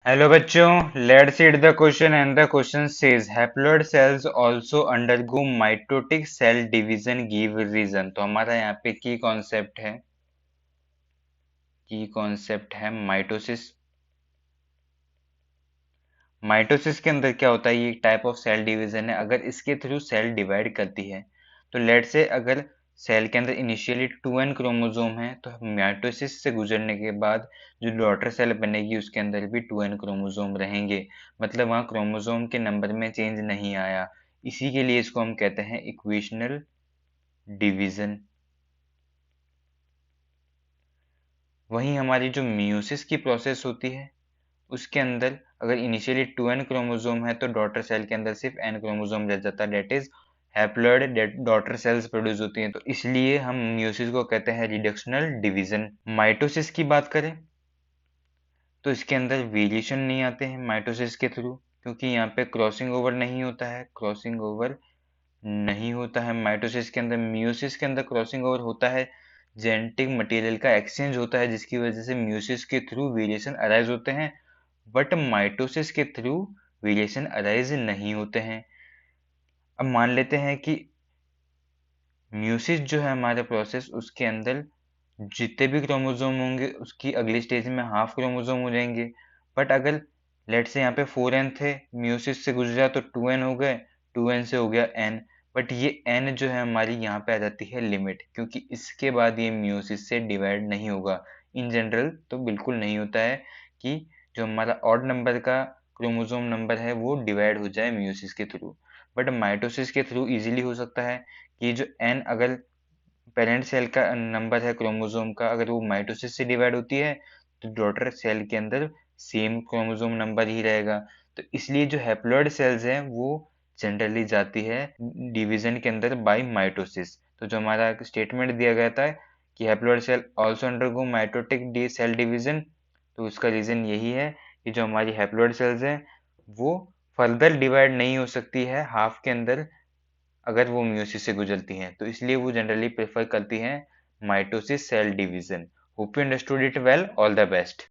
Hello बच्चों, let's read the question and the question says haploid cells also undergo mitotic cell division give reason. तो हमारा यहाँ पे की कॉन्सेप्ट है माइटोसिस। माइटोसिस के अंदर क्या होता है, ये एक टाइप ऑफ सेल डिवीजन है। अगर इसके थ्रू सेल डिवाइड करती है तो लेट से अगर सेल के अंदर इनिशियली 2n क्रोमोसोम है तो माइटोसिस से गुजरने के बाद जो डॉटर सेल बनेगी उसके अंदर भी 2n क्रोमोसोम रहेंगे। मतलब वहाँ क्रोमोसोम के नंबर में चेंज नहीं आया। इसी के लिए इसको हम कहते हैं इक्वेशनल डिवीजन। वहीं हमारी जो मियोसिस की प्रोसेस होती है उसके अंदर अगर इनिशियली 2n क्रोमोसोम है तो डॉटर सेल के अंदर सिर्फ n क्रोमोसोम रह जाता है, that is haploid daughter cells produce होती हैं। तो इसलिए हम मियोसिस को कहते हैं रिडक्शनल डिवीजन। माइटोसिस की बात करें तो इसके अंदर वेरिएशन नहीं आते हैं माइटोसिस के थ्रू, क्योंकि यहाँ पे क्रॉसिंग ओवर नहीं होता है। क्रॉसिंग ओवर नहीं होता है माइटोसिस के अंदर। मियोसिस के अंदर क्रॉसिंग ओवर होता है, जेनेटिक मटेरियल का एक्सचेंज होता है जिसकी वजह से मियोसिस के थ्रू वेरिएशन अराइज होते हैं। बट माइटोसिस के थ्रू वेरिएशन अराइज नहीं होते हैं। अब मान लेते हैं कि म्यूसिस जो है हमारे प्रोसेस उसके अंदर जितने भी क्रोमोसोम होंगे उसकी अगली स्टेज में हाफ क्रोमोसोम हो जाएंगे। बट अगर लेट से यहाँ पे 4n थे, म्यूसिस से गुजरा तो 2n हो गए, 2n से हो गया n। बट ये n जो है हमारी यहाँ पे आ जाती है लिमिट, क्योंकि इसके बाद ये म्यूसिस से डिवाइड नहीं होगा। इन जनरल तो बिल्कुल नहीं होता है कि जो हमारा ऑड नंबर का क्रोमोसोम नंबर है वो डिवाइड हो जाए म्यूसिस के थ्रू। बट माइटोसिस के थ्रू इजीली हो सकता है कि जो n अगर पेरेंट सेल का नंबर है क्रोमोसोम का, अगर वो माइटोसिस से डिवाइड होती है तो डॉटर सेल के अंदर सेम क्रोमोसोम नंबर ही रहेगा। तो इसलिए जो हैप्लॉइड सेल्स हैं वो जनरली जाती है डिवीजन के अंदर बाय माइटोसिस। तो जो हमारा स्टेटमेंट दिया गया था कि haploid cell also undergo mitotic the cell division, तो उसका रीजन यही है कि जो हमारी हैप्लॉइड सेल्स हैं वो फर्दर डिवाइड नहीं हो सकती है हाफ के अंदर अगर वो मियोसिस से गुजरती हैं। तो इसलिए वो जनरली प्रेफर करती हैं mitosis cell division. Hope you understood it well. All the best.